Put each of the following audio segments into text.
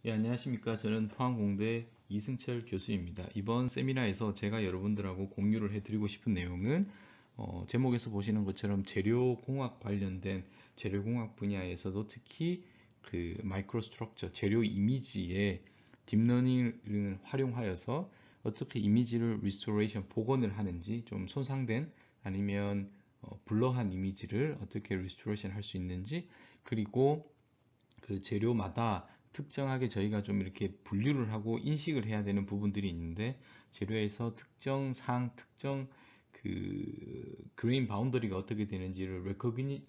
예, 안녕하십니까. 저는 포항공대 이승철 교수입니다. 이번 세미나에서 제가 여러분들하고 공유를 해드리고 싶은 내용은 제목에서 보시는 것처럼 재료공학 관련된 재료공학 분야에서도 특히 그 마이크로 스트럭처, 재료 이미지의 딥러닝을 활용하여서 어떻게 이미지를 리스토레이션, 복원을 하는지, 좀 손상된 아니면 블러한 이미지를 어떻게 리스토레이션 할 수 있는지, 그리고 그 재료마다 특정하게 저희가 좀 이렇게 분류를 하고 인식을 해야 되는 부분들이 있는데, 재료에서 특정 상, 특정 그 그레인 바운더리가 어떻게 되는지를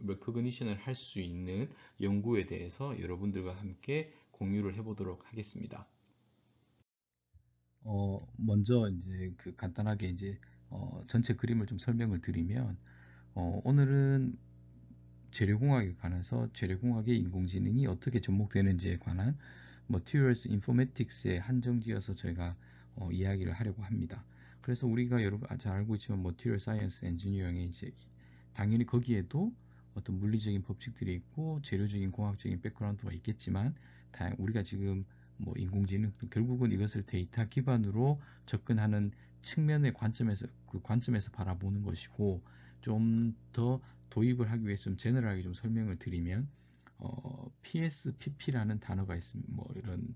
레코그니션을 할 수 있는 연구에 대해서 여러분들과 함께 공유를 해보도록 하겠습니다. 먼저 이제 그 간단하게 이제 전체 그림을 좀 설명을 드리면, 오늘은 재료공학에 관해서 재료공학의 인공지능이 어떻게 접목되는지에 관한 Materials Informatics에 한정지어서 저희가 이야기를 하려고 합니다. 그래서 우리가 여러분 잘 알고 있지만 Material Science Engineering에 이제 당연히 거기에도 어떤 물리적인 법칙들이 있고 재료적인 공학적인 백그라운드가 있겠지만, 우리가 지금 뭐 인공지능 결국은 이것을 데이터 기반으로 접근하는 측면의 관점에서 바라보는 것이고, 좀 더 도입을 하기 위해서 좀 제너럴하게 좀 설명을 드리면, PSPP라는 단어가 있습니다. 뭐 이런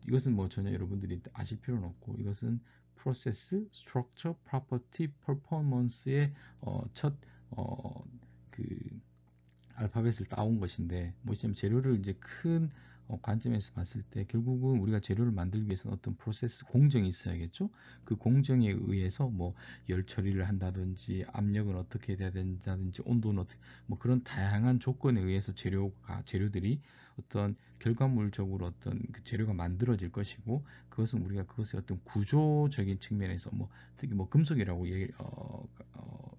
이것은 뭐 전혀 여러분들이 아실 필요는 없고, 이것은 Process, Structure, Property, Performance의 첫 그 알파벳을 따온 것인데, 뭐냐면 재료를 이제 큰 관점에서 봤을 때 결국은 우리가 재료를 만들기 위해서는 어떤 프로세스 공정이 있어야겠죠. 그 공정에 의해서 뭐 열 처리를 한다든지 압력은 어떻게 돼야 된다든지 온도는 어떻게, 뭐 그런 다양한 조건에 의해서 재료들이 어떤 결과물적으로 어떤 그 재료가 만들어질 것이고, 그것은 우리가 그것의 어떤 구조적인 측면에서 뭐 특히 뭐 금속이라고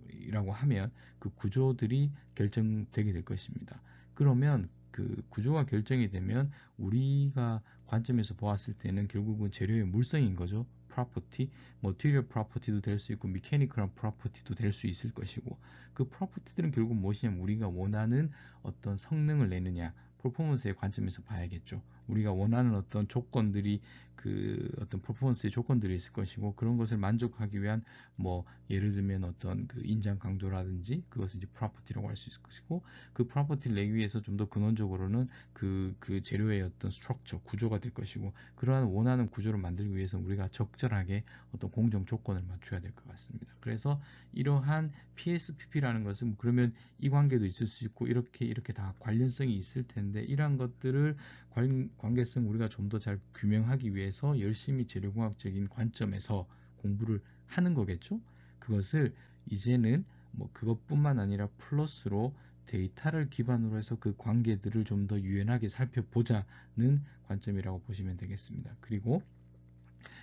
이라고 하면 그 구조들이 결정되게 될 것입니다. 그러면 그 구조가 결정이 되면 우리가 관점에서 보았을 때는 결국은 재료의 물성인 거죠. property, material property도 될 수 있고 mechanical property도 될 수 있을 것이고, 그 property들은 결국 무엇이냐면 우리가 원하는 어떤 성능을 내느냐, 퍼포먼스의 관점에서 봐야겠죠. 우리가 원하는 어떤 조건들이, 그 어떤 퍼포먼스의 조건들이 있을 것이고, 그런 것을 만족하기 위한 뭐 예를 들면 어떤 그 인장 강도라든지, 그것을 이제 프로퍼티라고 할 수 있을 것이고, 그 프로퍼티를 내기 위해서 좀 더 근원적으로는 그 재료의 어떤 스트럭처 구조가 될 것이고, 그러한 원하는 구조를 만들기 위해서 우리가 적절하게 어떤 공정 조건을 맞춰야 될 것 같습니다. 그래서 이러한 PSPP라는 것은 그러면 이 관계도 있을 수 있고 이렇게 다 관련성이 있을 텐데, 이러한 것들을 관계성 우리가 좀 더 잘 규명하기 위해서 열심히 재료공학적인 관점에서 공부를 하는 거겠죠. 그것을 이제는 뭐 그것뿐만 아니라 플러스로 데이터를 기반으로 해서 그 관계들을 좀 더 유연하게 살펴보자는 관점이라고 보시면 되겠습니다. 그리고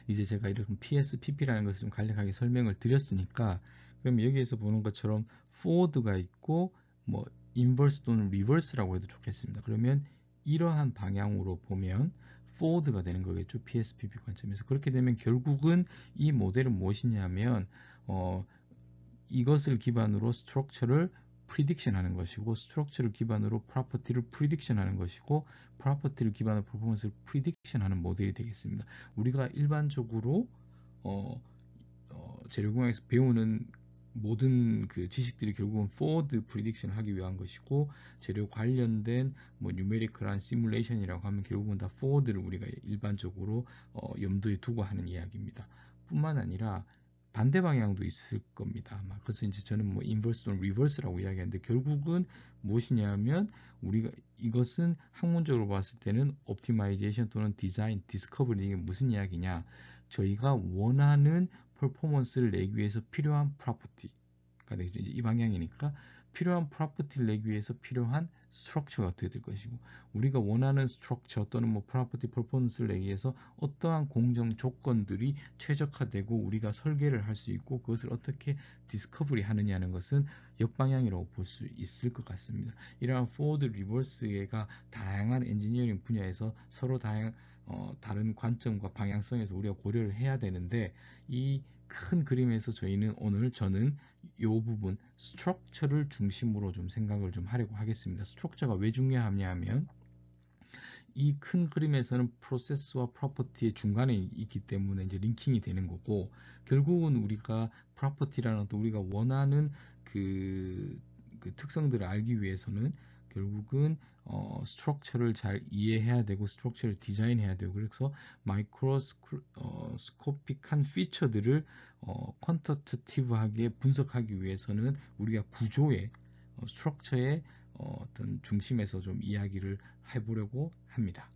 이제 제가 이런 PSPP라는 것을 좀 간략하게 설명을 드렸으니까, 그럼 여기에서 보는 것처럼 forward가 있고 뭐 inverse 또는 reverse라고 해도 좋겠습니다. 그러면 이러한 방향으로 보면 forward가 되는 거겠죠. PSPP 관점에서. 그렇게 되면 결국은 이 모델은 무엇이냐면 이것을 기반으로 스트럭처를 프리딕션 하는 것이고, 스트럭처를 기반으로 프로퍼티를 프리딕션 하는 것이고, 프로퍼티를 기반으로 퍼포먼스를 프리딕션 하는 모델이 되겠습니다. 우리가 일반적으로 재료공학에서 배우는 모든 그 지식들이 결국은 forward prediction 하기 위한 것이고, 재료 관련된 뭐 뉴메리컬한 시뮬레이션이라고 하면 결국은 다 forward를 우리가 일반적으로 염두에 두고 하는 이야기입니다. 뿐만 아니라 반대 방향도 있을 겁니다. 아마 그래서 이제 저는 뭐 인버스 또는 리버스라고 이야기하는데, 결국은 무엇이냐면 우리가 이것은 학문적으로 봤을 때는 옵티마이제이션 또는 디자인, 디스커버리, 이게 무슨 이야기냐? 저희가 원하는 퍼포먼스를 내기 위해서 필요한 프로퍼티가 되죠. 이제 이 방향이니까 필요한 프로퍼티를 내기 위해서 필요한 스트럭처가 어떻게 될 것이고, 우리가 원하는 스트럭처 또는 뭐 프로퍼티 퍼포먼스를 내기 위해서 어떠한 공정 조건들이 최적화되고 우리가 설계를 할 수 있고, 그것을 어떻게 디스커버리 하느냐는 것은 역방향이라고 볼 수 있을 것 같습니다. 이러한 포워드 리버스가 다양한 엔지니어링 분야에서 서로 다른 관점과 방향성에서 우리가 고려를 해야 되는데, 이 큰 그림에서 저는 이 부분 스트럭처를 중심으로 좀 생각을 좀 하려고 하겠습니다. 스트럭처가 왜 중요하냐 하면, 이 큰 그림에서는 프로세스와 프로퍼티의 중간에 있기 때문에 이제 링킹이 되는 거고, 결국은 우리가 프로퍼티라는 어떤 우리가 원하는 그, 그 특성들을 알기 위해서는 결국은 스트럭처를 잘 이해해야 되고 스트럭처를 디자인해야 되고, 그래서 마이크로스코픽한 피처들을 퀀터테티브하게 분석하기 위해서는 우리가 구조의 스트럭처의 어떤 중심에서 좀 이야기를 해보려고 합니다.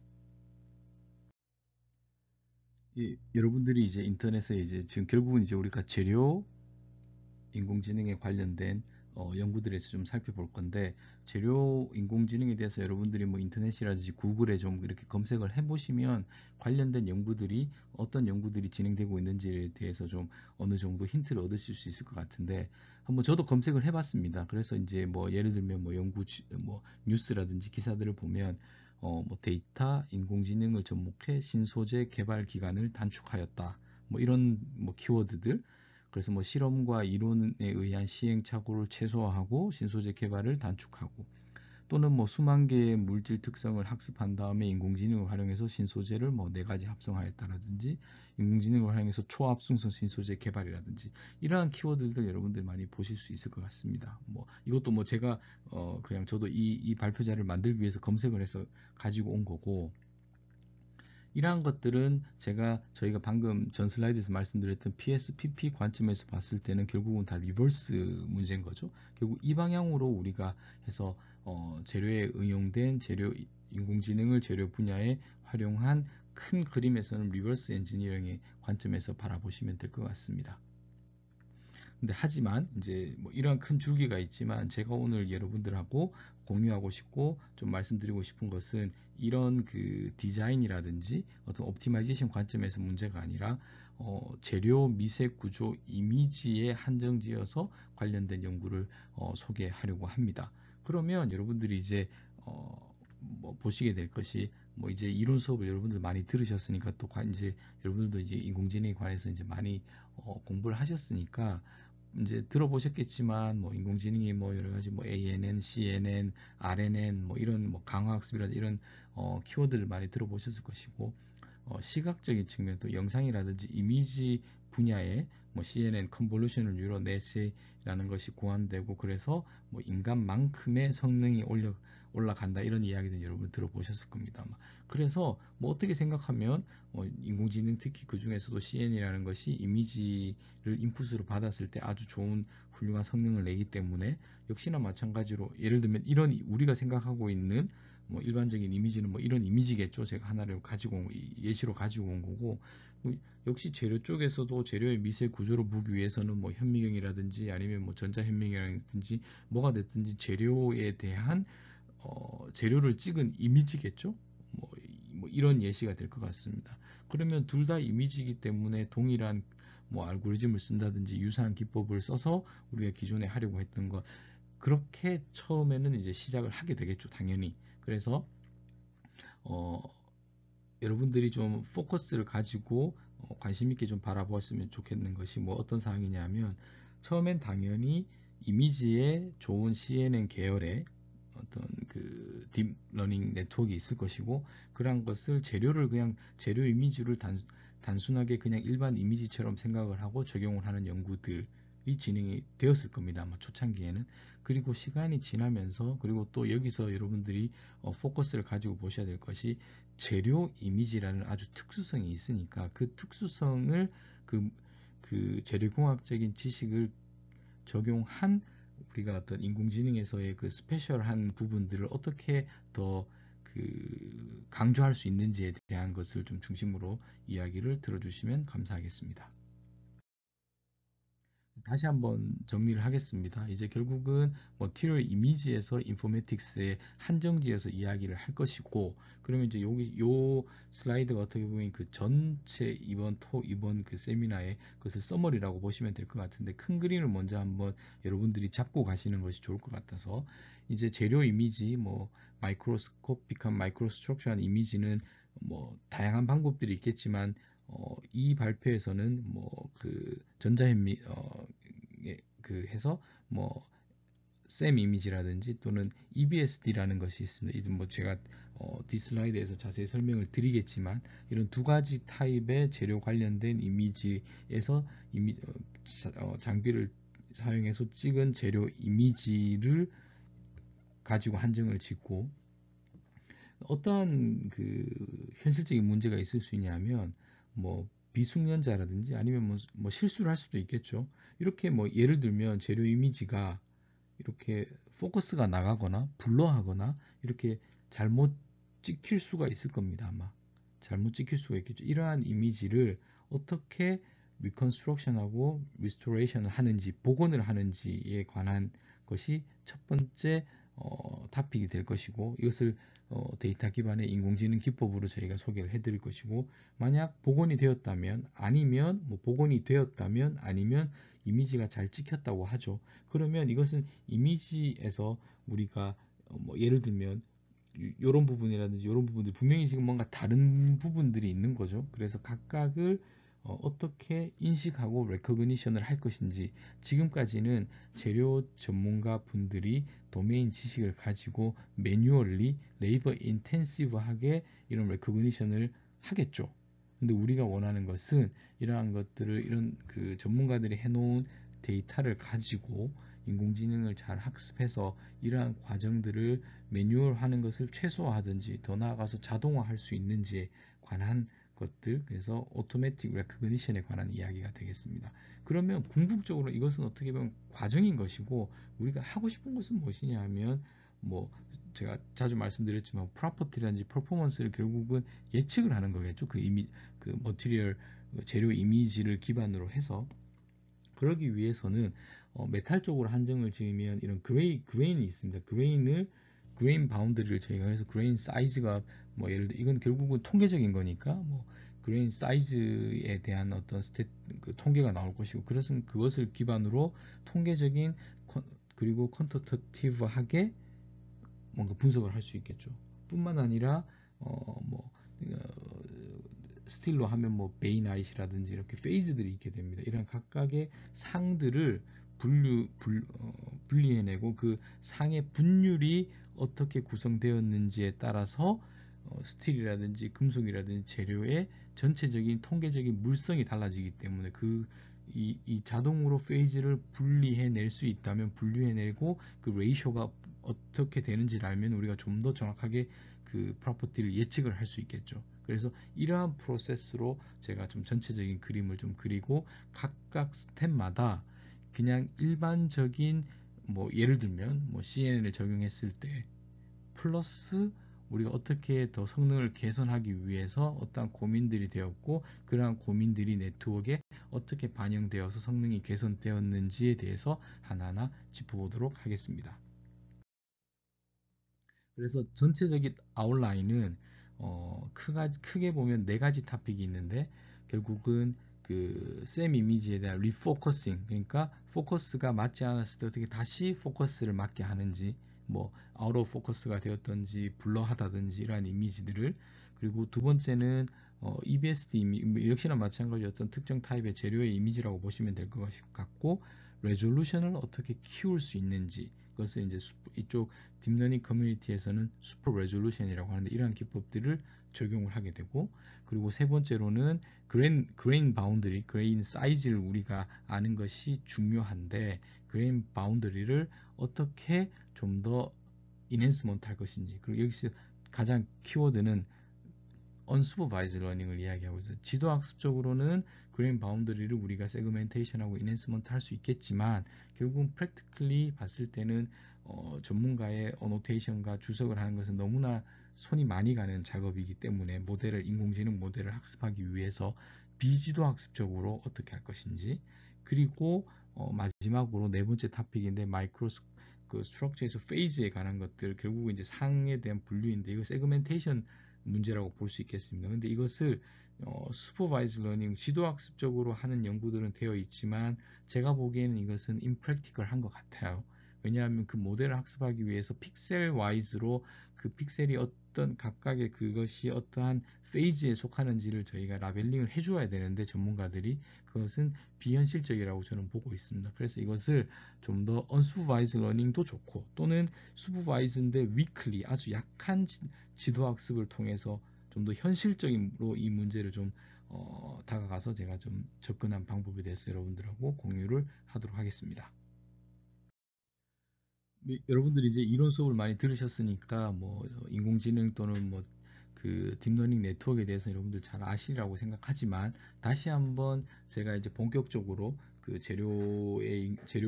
여러분들이 이제 인터넷에 이제 지금 결국은 이제 우리가 재료 인공지능에 관련된 연구들에서 좀 살펴볼 건데, 재료 인공지능에 대해서 여러분들이 뭐 인터넷이라든지 구글에 좀 이렇게 검색을 해보시면 관련된 연구들이 어떤 연구들이 진행되고 있는지에 대해서 좀 어느 정도 힌트를 얻으실 수 있을 것 같은데, 한번 저도 검색을 해봤습니다. 그래서 이제 뭐 예를 들면 뭐 뭐 뉴스라든지 기사들을 보면 뭐 데이터 인공지능을 접목해 신소재 개발 기간을 단축하였다, 뭐 이런 뭐 키워드들, 그래서 뭐 실험과 이론에 의한 시행착오를 최소화하고 신소재 개발을 단축하고, 또는 뭐 수만 개의 물질 특성을 학습한 다음에 인공지능을 활용해서 신소재를 뭐 네 가지 합성하였다라든지, 인공지능을 활용해서 초합성성 신소재 개발이라든지, 이러한 키워드들 여러분들 많이 보실 수 있을 것 같습니다. 뭐 이것도 뭐 제가 그냥 저도 이 발표자를 만들기 위해서 검색을 해서 가지고 온 거고, 이러한 것들은 저희가 방금 전 슬라이드에서 말씀드렸던 PSPP 관점에서 봤을 때는 결국은 다 리버스 문제인 거죠. 결국 이 방향으로 우리가 해서 재료에 응용된 재료 인공지능을 재료 분야에 활용한 큰 그림에서는 리버스 엔지니어링의 관점에서 바라보시면 될 것 같습니다. 근데 하지만 이제 뭐 이런 큰 줄기가 있지만, 제가 오늘 여러분들하고 공유하고 싶고 좀 말씀드리고 싶은 것은 이런 그 디자인이라든지 어떤 옵티마이제이션 관점에서 문제가 아니라 재료 미색 구조 이미지에 한정지어서 관련된 연구를 소개하려고 합니다. 그러면 여러분들이 이제 뭐 보시게 될 것이, 뭐 이제 이론 수업을 여러분들 많이 들으셨으니까, 또 이제 여러분들도 이제 인공지능에 관해서 이제 많이 공부를 하셨으니까 이제 들어보셨겠지만, 뭐 인공지능이 뭐 여러 가지 뭐 ANN, CNN, RNN 뭐 이런 뭐 강화학습이라든지 이런 키워드를 많이 들어보셨을 것이고, 시각적인 측면, 또 영상이라든지 이미지 분야에 뭐 CNN 컨볼루셔널 뉴럴 넷이라는 것이 고안되고, 그래서 뭐 인간만큼의 성능이 올라간다, 이런 이야기들 여러분 들어보셨을 겁니다. 그래서 뭐 어떻게 생각하면 인공지능, 특히 그 중에서도 CN이라는 것이 이미지를 인풋으로 받았을 때 아주 좋은 훌륭한 성능을 내기 때문에, 역시나 마찬가지로 예를 들면 이런 우리가 생각하고 있는 뭐 일반적인 이미지는 뭐 이런 이미지겠죠. 제가 하나를 예시로 가지고 온 거고, 역시 재료 쪽에서도 재료의 미세 구조를 보기 위해서는 뭐 현미경이라든지 아니면 뭐 전자현미경이라든지 뭐가 됐든지 재료에 대한 재료를 찍은 이미지겠죠. 뭐 이런 예시가 될 것 같습니다. 그러면 둘 다 이미지이기 때문에 동일한 뭐 알고리즘을 쓴다든지 유사한 기법을 써서 우리가 기존에 하려고 했던 것, 그렇게 처음에는 이제 시작을 하게 되겠죠, 당연히. 그래서 어, 여러분들이 좀 포커스를 가지고 관심 있게 좀 바라보았으면 좋겠는 것이 뭐 어떤 사항이냐면, 처음엔 당연히 이미지에 좋은 CNN 계열의 어떤 그 딥러닝 네트워크가 있을 것이고, 그러한 것을 재료를 그냥 재료 이미지를 단순하게 그냥 일반 이미지처럼 생각을 하고 적용을 하는 연구들이 진행이 되었을 겁니다, 아마 초창기에는. 그리고 시간이 지나면서, 그리고 또 여기서 여러분들이 포커스를 가지고 보셔야 될 것이, 재료 이미지라는 아주 특수성이 있으니까 그 특수성을 그, 그 재료공학적인 지식을 적용한 우리가 어떤 인공지능에서의 그 스페셜한 부분들을 어떻게 더 그 강조할 수 있는지에 대한 것을 좀 중심으로 이야기를 들어주시면 감사하겠습니다. 다시 한번 정리를 하겠습니다. 이제 결국은 머티리얼 이미지에서 인포메틱스의 한정지에서 이야기를 할 것이고, 그러면 이제 요 슬라이드가 어떻게 보면 그 전체 이번 그 세미나의 그것을 서머리라고 보시면 될 것 같은데, 큰 그림을 먼저 한번 여러분들이 잡고 가시는 것이 좋을 것 같아서, 이제 재료 이미지, 뭐 마이크로스코픽한 마이크로 스트럭처한 이미지는 뭐 다양한 방법들이 있겠지만, 이 발표에서는 뭐 그 전자현미 그 해서 뭐 샘 이미지라든지 또는 EBSD라는 것이 있습니다. 이건 뭐 제가 뒷슬라이드에서 자세히 설명을 드리겠지만 이런 두 가지 타입의 재료 관련된 이미지에서 장비를 사용해서 찍은 재료 이미지를 가지고 한정을 짓고 어떠한 그 현실적인 문제가 있을 수 있냐면 뭐 비숙련자라든지 아니면 뭐 실수를 할 수도 있겠죠. 이렇게 뭐 예를 들면 재료 이미지가 이렇게 포커스가 나가거나 블러하거나 이렇게 잘못 찍힐 수가 있을 겁니다. 아마 잘못 찍힐 수가 있겠죠. 이러한 이미지를 어떻게 리컨스트럭션하고 리스토레이션을 하는지 복원을 하는지에 관한 것이 첫 번째 토픽이 될 것이고 이것을 데이터 기반의 인공지능 기법으로 저희가 소개를 해드릴 것이고 만약 복원이 되었다면 아니면 뭐 복원이 되었다면 아니면 이미지가 잘 찍혔다고 하죠. 그러면 이것은 이미지에서 우리가 뭐 예를 들면 이런 부분이라든지 이런 부분들 분명히 지금 뭔가 다른 부분들이 있는 거죠. 그래서 각각을 어떻게 인식하고 레커그니션을 할 것인지 지금까지는 재료 전문가 분들이 도메인 지식을 가지고 매뉴얼리 레이버 인텐시브하게 이런 레커그니션을 하겠죠. 근데 우리가 원하는 것은 이러한 것들을 이런 그 전문가들이 해놓은 데이터를 가지고 인공지능을 잘 학습해서 이러한 과정들을 매뉴얼하는 것을 최소화하든지 더 나아가서 자동화할 수 있는지에 관한 것들, 그래서 오토매틱 레코그니션에 관한 이야기가 되겠습니다. 그러면 궁극적으로 이것은 어떻게 보면 과정인 것이고 우리가 하고 싶은 것은 무엇이냐 하면 뭐 제가 자주 말씀드렸지만 프로퍼티라든지 퍼포먼스를 결국은 예측을 하는 거겠죠. 그 머티리얼 재료 이미지를 기반으로 해서 그러기 위해서는 메탈 쪽으로 한정을 지으면 이런 그레인이 있습니다. 그레인 바운드리를 저희가 그래서 그레인 사이즈가 뭐 예를 들어 이건 결국은 통계적인 거니까 뭐 그레인 사이즈에 대한 어떤 그 통계가 나올 것이고 그것을 기반으로 통계적인 그리고 퀀터테이티브하게 뭔가 분석을 할 수 있겠죠. 뿐만 아니라 스틸로 하면 뭐 베이나잇이라든지 이렇게 페이즈들이 있게 됩니다. 이런 각각의 상들을 분리해내고 그 상의 분율이 어떻게 구성되었는지에 따라서 스틸이라든지 금속이라든지 재료의 전체적인 통계적인 물성이 달라지기 때문에 이 자동으로 페이즈를 분리해낼 수 있다면 분리해내고 그 레이쇼가 어떻게 되는지를 알면 우리가 좀 더 정확하게 그 프로퍼티를 예측을 할 수 있겠죠. 그래서 이러한 프로세스로 제가 좀 전체적인 그림을 좀 그리고 각각 스텝마다 그냥 일반적인 뭐 예를 들면 뭐 CNN을 적용했을 때 플러스 우리가 어떻게 더 성능을 개선하기 위해서 어떠한 고민들이 되었고 그러한 고민들이 네트워크에 어떻게 반영되어서 성능이 개선되었는지에 대해서 하나하나 짚어보도록 하겠습니다. 그래서 전체적인 아웃라인은 크게 보면 네 가지 토픽이 있는데 결국은 그 샘 이미지에 대한 리포커싱 그러니까 포커스가 맞지 않았을 때 어떻게 다시 포커스를 맞게 하는지 뭐 아웃 오브 포커스가 되었던지 블러하다든지 이러한 이미지들을 그리고 두 번째는 EBSD 역시나 마찬가지 어떤 특정 타입의 재료의 이미지라고 보시면 될 것 같고 레졸루션을 어떻게 키울 수 있는지 그것을 이제 이쪽 딥러닝 커뮤니티에서는 슈퍼 레졸루션이라고 하는데 이러한 기법들을 적용을 하게 되고 그리고 세 번째로는 그레인 바운더리, 그레인 사이즈를 우리가 아는 것이 중요한데 그레인 바운더리를 어떻게 좀 더 인핸스먼트 할 것인지 그리고 여기서 가장 키워드는 unsupervised learning을 이야기하고 있어요. 지도학습적으로는 그레인 바운더리를 우리가 세그멘테이션하고 인핸스먼트 할 수 있겠지만 결국은 practically 봤을 때는 전문가의 어노테이션과 주석을 하는 것은 너무나 손이 많이 가는 작업이기 때문에 인공지능 모델을 학습하기 위해서 비지도 학습적으로 어떻게 할 것인지 그리고 마지막으로 네 번째 토픽인데 그 스트럭처에서 페이즈에 관한 것들 결국은 이제 상에 대한 분류인데 이거 세그멘테이션 문제라고 볼 수 있겠습니다. 근데 이것을 슈퍼바이즈 러닝 지도학습적으로 하는 연구들은 되어 있지만 제가 보기에는 이것은 임프랙티컬한 것 같아요. 왜냐하면 그 모델을 학습하기 위해서 픽셀 와이즈로 그 픽셀이 어떤 각각의 그것이 어떠한 페이지에 속하는지를 저희가 라벨링을 해주어야 되는데 전문가들이 그것은 비현실적이라고 저는 보고 있습니다. 그래서 이것을 좀 더 unsupervised learning도 좋고 또는 supervised인데 weakly 아주 약한 지도 학습을 통해서 좀 더 현실적으로 이 문제를 좀 다가가서 제가 좀 접근한 방법에 대해서 여러분들하고 공유를 하도록 하겠습니다. 여러분들이 이제 이론 수업을 많이 들으셨으니까 뭐 인공지능 또는 뭐 그 딥러닝 네트워크에 대해서 여러분들 잘 아시리라고 생각하지만 다시 한번 제가 이제 본격적으로 그 재료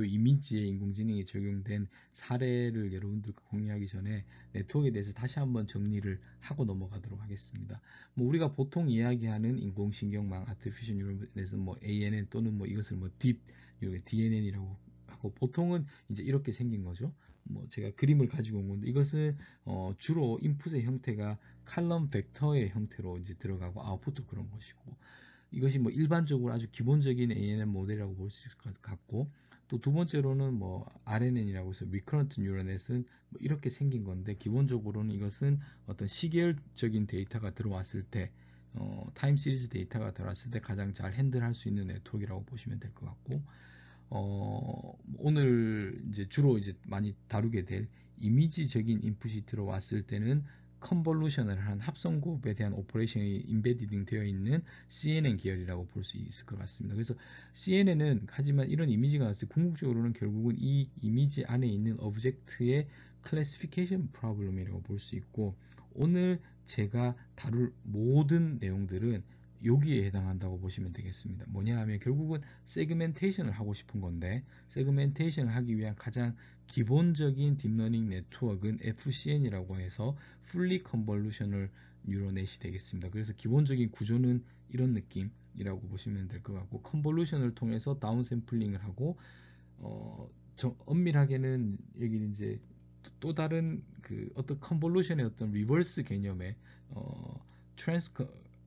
이미지에 인공지능이 적용된 사례를 여러분들과 공유하기 전에 네트워크에 대해서 다시 한번 정리를 하고 넘어가도록 하겠습니다. 뭐 우리가 보통 이야기하는 인공신경망, artificial neuron에서 뭐 ANN 또는 뭐 이것을 뭐 딥, DNN이라고 하고 보통은 이제 이렇게 생긴 거죠. 뭐 제가 그림을 가지고 온 건데 이것은 주로 인풋의 형태가 칼럼 벡터의 형태로 이제 들어가고 아웃풋도 그런 것이고 이것이 뭐 일반적으로 아주 기본적인 ANN 모델이라고 볼 수 있을 것 같고 또 두 번째로는 뭐 RNN이라고 해서 Recurrent Neural Net은 뭐 이렇게 생긴 건데 기본적으로는 이것은 어떤 시계열적인 데이터가 들어왔을 때 타임 시리즈 데이터가 들어왔을 때 가장 잘 핸들할 수 있는 네트워크라고 보시면 될 것 같고 오늘 이제 주로 이제 많이 다루게 될 이미지적인 인풋이 들어왔을 때는 컨볼루션을 한 합성곱에 대한 오퍼레이션이 인베디딩 되어 있는 CNN 계열이라고 볼 수 있을 것 같습니다. 그래서 CNN은 하지만 이런 이미지가 나왔을 때 궁극적으로는 결국은 이 이미지 안에 있는 오브젝트의 클래시피케이션 프로블럼이라고 볼 수 있고 오늘 제가 다룰 모든 내용들은 여기에 해당한다고 보시면 되겠습니다. 뭐냐 하면 결국은 세그멘테이션을 하고 싶은 건데 세그멘테이션을 하기 위한 가장 기본적인 딥러닝 네트워크는 FCN이라고 해서 Fully Convolutional Neural-Net이 되겠습니다. 그래서 기본적인 구조는 이런 느낌이라고 보시면 될 것 같고 컨볼루션을 통해서 다운샘플링을 하고 엄밀하게는 여기 이제 또 다른 그 어떤 컨볼루션의 어떤 리버스 개념의 트랜스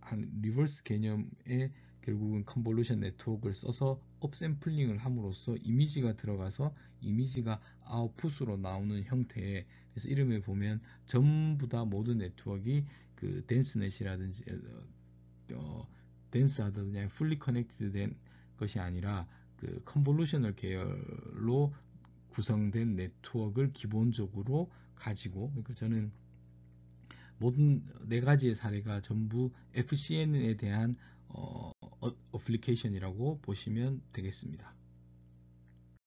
한 리버스 개념의 결국은 컨볼루션 네트워크를 써서 업샘플링을 함으로써 이미지가 들어가서 이미지가 아웃풋으로 나오는 형태의 그래서 이름에 보면 전부 다 모든 네트워크가 그 덴스넷이라든지 덴스하다든지 풀리 커넥티드 된 것이 아니라 그 컨볼루셔널 계열로 구성된 네트워크를 기본적으로 가지고 그러니까 저는 모든 네 가지의 사례가 전부 FCN에 대한 어플리케이션이라고 보시면 되겠습니다.